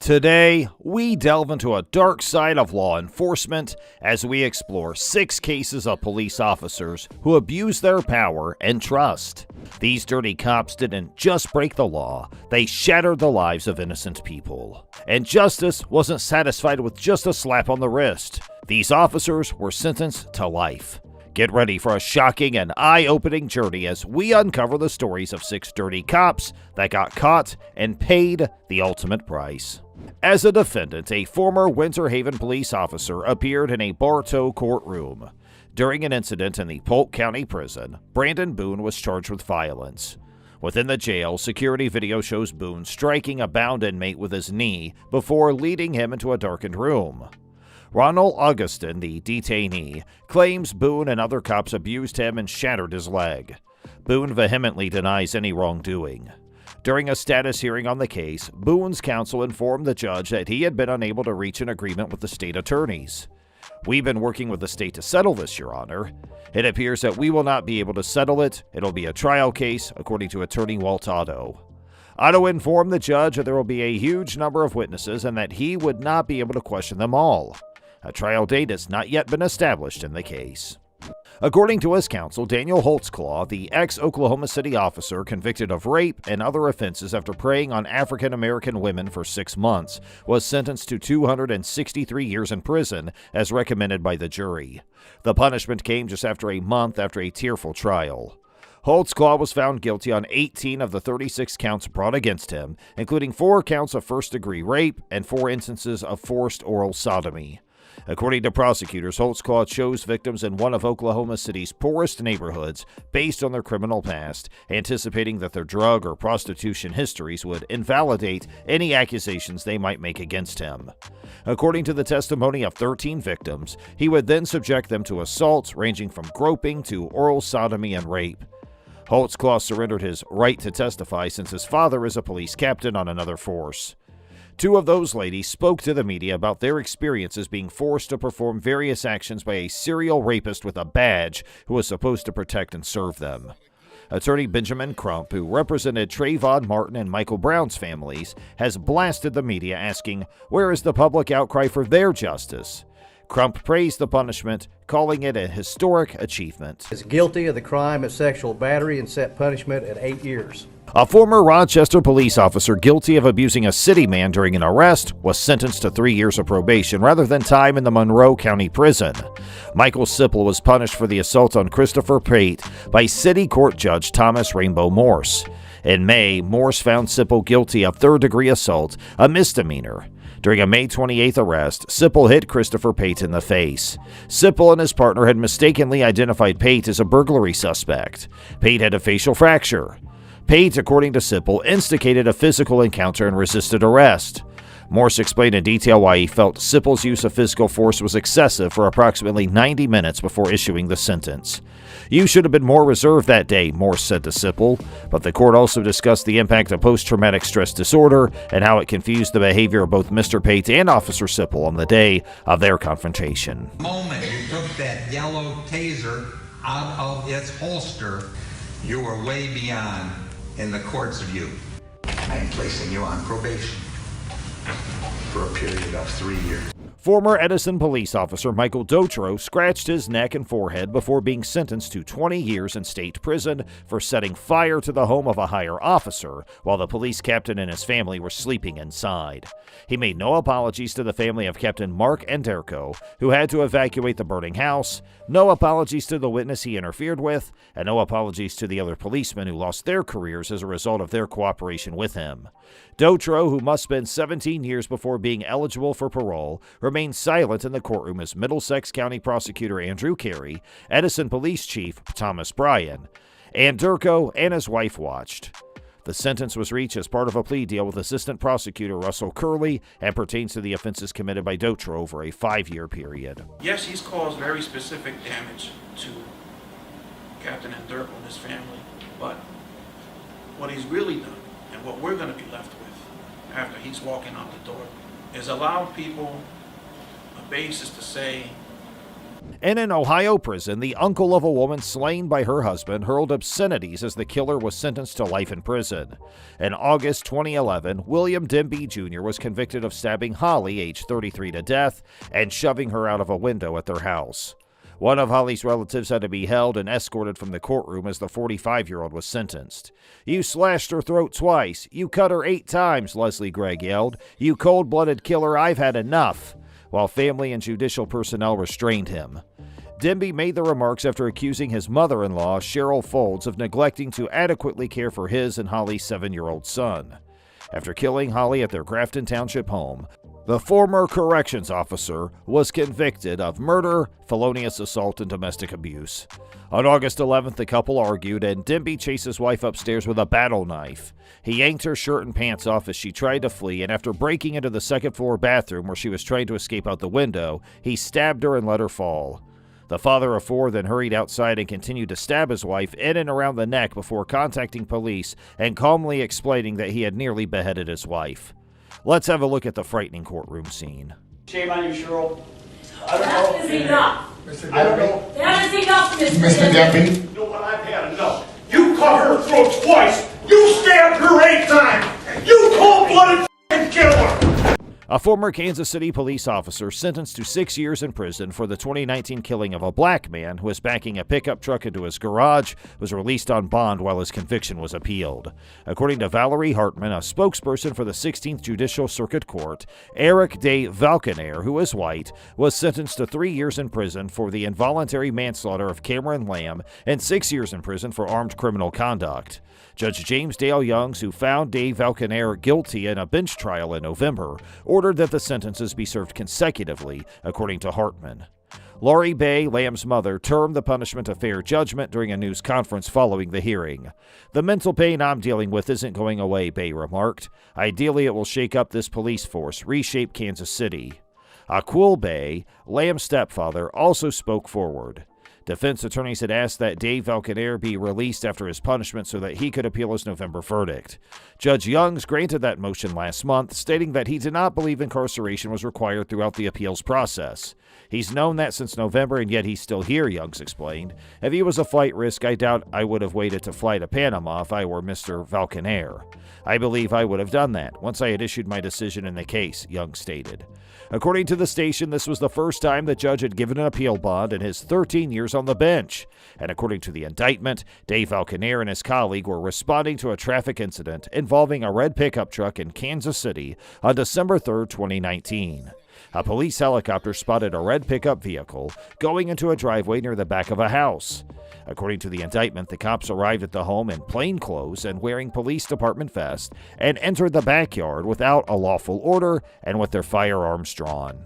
Today, we delve into a dark side of law enforcement as we explore 6 cases of police officers who abuse their power and trust. These dirty cops didn't just break the law, they shattered the lives of innocent people. And justice wasn't satisfied with just a slap on the wrist. These officers were sentenced to life. Get ready for a shocking and eye-opening journey as we uncover the stories of 6 dirty cops that got caught and paid the ultimate price. As a defendant, a former Winter Haven police officer appeared in a Bartow courtroom. During an incident in the Polk County Prison, Brandon Boone was charged with violence. Within the jail, security video shows Boone striking a bound inmate with his knee before leading him into a darkened room. Ronald Augustin, the detainee, claims Boone and other cops abused him and shattered his leg. Boone vehemently denies any wrongdoing. During a status hearing on the case, Boone's counsel informed the judge that he had been unable to reach an agreement with the state attorneys. "We've been working with the state to settle this, Your Honor. It appears that we will not be able to settle it. It'll be a trial case," according to attorney Walt Otto. Otto informed the judge that there will be a huge number of witnesses and that he would not be able to question them all. A trial date has not yet been established in the case. According to his counsel, Daniel Holtzclaw, the ex-Oklahoma City officer convicted of rape and other offenses after preying on African-American women for 6 months, was sentenced to 263 years in prison, as recommended by the jury. The punishment came just after a month after a tearful trial. Holtzclaw was found guilty on 18 of the 36 counts brought against him, including 4 counts of first-degree rape and 4 instances of forced oral sodomy. According to prosecutors, Holtzclaw chose victims in one of Oklahoma City's poorest neighborhoods based on their criminal past, anticipating that their drug or prostitution histories would invalidate any accusations they might make against him. According to the testimony of 13 victims, he would then subject them to assaults ranging from groping to oral sodomy and rape. Holtzclaw surrendered his right to testify since his father is a police captain on another force. 2 of those ladies spoke to the media about their experiences being forced to perform various actions by a serial rapist with a badge who was supposed to protect and serve them. Attorney Benjamin Crump, who represented Trayvon Martin and Michael Brown's families, has blasted the media asking, "Where is the public outcry for their justice?" Crump praised the punishment, calling it a historic achievement. Is guilty of the crime of sexual battery and set punishment at 8 years. A former Rochester police officer guilty of abusing a city man during an arrest was sentenced to 3 years of probation rather than time in the Monroe County Prison. Michael Sippel was punished for the assault on Christopher Pate by City Court Judge Thomas Rainbow Morse. In May, Morse found Sippel guilty of third-degree assault, a misdemeanor. During a May 28th arrest, Sippel hit Christopher Pate in the face. Sippel and his partner had mistakenly identified Pate as a burglary suspect. Pate had a facial fracture. Pate, according to Sippel, instigated a physical encounter and resisted arrest. Morse explained in detail why he felt Sippel's use of physical force was excessive for approximately 90 minutes before issuing the sentence. "You should have been more reserved that day," Morse said to Sippel, but the court also discussed the impact of post-traumatic stress disorder and how it confused the behavior of both Mr. Pate and Officer Sippel on the day of their confrontation. The moment you took that yellow taser out of its holster, you were way beyond in the court's view. I am placing you on probation for a period of 3 years. Former Edison police officer Michael Dotro scratched his neck and forehead before being sentenced to 20 years in state prison for setting fire to the home of a higher officer while the police captain and his family were sleeping inside. He made no apologies to the family of Captain Mark Anderko, who had to evacuate the burning house, no apologies to the witness he interfered with, and no apologies to the other policemen who lost their careers as a result of their cooperation with him. Dotro, who must spend 17 years before being eligible for parole, remained silent in the courtroom as Middlesex County Prosecutor Andrew Carey, Edison Police Chief Thomas Bryan, Anderko and his wife watched. The sentence was reached as part of a plea deal with Assistant Prosecutor Russell Curley and pertains to the offenses committed by Dotro over a 5-year period. Yes, he's caused very specific damage to Captain Anderko and his family, but what he's really done and what we're going to be left with after he's walking out the door is allow people a basis to say In an Ohio prison, the uncle of a woman slain by her husband hurled obscenities as the killer was sentenced to life in prison. In August 2011, William Dembie Jr. was convicted of stabbing Holly, age 33, to death and shoving her out of a window at their house. One of Holly's relatives had to be held and escorted from the courtroom as the 45-year-old was sentenced. "You slashed her throat twice. You cut her 8 times, Leslie Gregg yelled. "You cold-blooded killer, I've had enough," while family and judicial personnel restrained him. Dembie made the remarks after accusing his mother-in-law, Cheryl Folds, of neglecting to adequately care for his and Holly's 7-year-old son. After killing Holly at their Grafton Township home, the former corrections officer was convicted of murder, felonious assault, and domestic abuse. On August 11th, the couple argued, and Dembie chased his wife upstairs with a battle knife. He yanked her shirt and pants off as she tried to flee, and after breaking into the second-floor bathroom where she was trying to escape out the window, he stabbed her and let her fall. The father of 4 then hurried outside and continued to stab his wife in and around the neck before contacting police and calmly explaining that he had nearly beheaded his wife. Let's have a look at the frightening courtroom scene. Shame on you, Cheryl. I don't That know. is enough. I don't know. That is enough, Mr. Dembie. You know what? I've had enough. You cut her throat twice. You stabbed her 8 times. You cold-blooded killer. A former Kansas City police officer sentenced to 6 years in prison for the 2019 killing of a black man who was backing a pickup truck into his garage was released on bond while his conviction was appealed. According to Valerie Hartman, a spokesperson for the 16th Judicial Circuit Court, Eric DeValkenaere, who is white, was sentenced to 3 years in prison for the involuntary manslaughter of Cameron Lamb and 6 years in prison for armed criminal conduct. Judge James Dale Youngs, who found DeValkenaere guilty in a bench trial in November, ordered that the sentences be served consecutively, according to Hartman. Laurie Bay, Lamb's mother, termed the punishment a fair judgment during a news conference following the hearing. "The mental pain I'm dealing with isn't going away," Bay remarked. "Ideally, it will shake up this police force, reshape Kansas City." Aquil Bay, Lamb's stepfather, also spoke forward. Defense attorneys had asked that DeValkenaere be released after his punishment so that he could appeal his November verdict. Judge Youngs granted that motion last month, stating that he did not believe incarceration was required throughout the appeals process. "He's known that since November, and yet he's still here," Youngs explained. "If he was a flight risk, I doubt I would have waited to fly to Panama if I were Mr. Valkenaere. I believe I would have done that once I had issued my decision in the case," Youngs stated. According to the station, this was the first time the judge had given an appeal bond in his 13 years on the bench. And according to the indictment, DeValkenaere and his colleague were responding to a traffic incident involving a red pickup truck in Kansas City on December 3, 2019. A police helicopter spotted a red pickup vehicle going into a driveway near the back of a house. According to the indictment, the cops arrived at the home in plain clothes and wearing police department vests and entered the backyard without a lawful order and with their firearms drawn.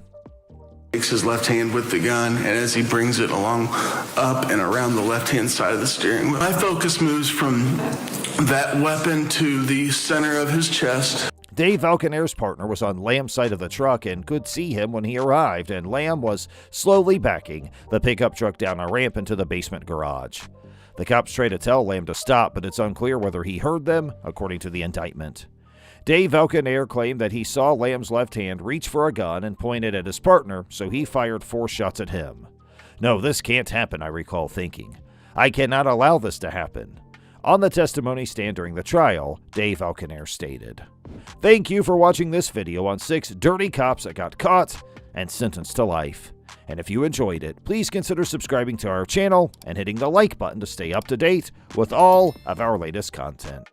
Takes his left hand with the gun, and as he brings it along up and around the left-hand side of the steering wheel, my focus moves from that weapon to the center of his chest. DeValkenaere's partner was on Lamb's side of the truck and could see him when he arrived, and Lamb was slowly backing the pickup truck down a ramp into the basement garage. The cops tried to tell Lamb to stop, but it's unclear whether he heard them, according to the indictment. DeValkenaere claimed that he saw Lamb's left hand reach for a gun and pointed at his partner, so he fired 4 shots at him. "No, this can't happen," I recall thinking. "I cannot allow this to happen." On the testimony stand during the trial, DeValkenaere stated. Thank you for watching this video on 6 dirty cops that got caught and sentenced to life. And if you enjoyed it, please consider subscribing to our channel and hitting the like button to stay up to date with all of our latest content.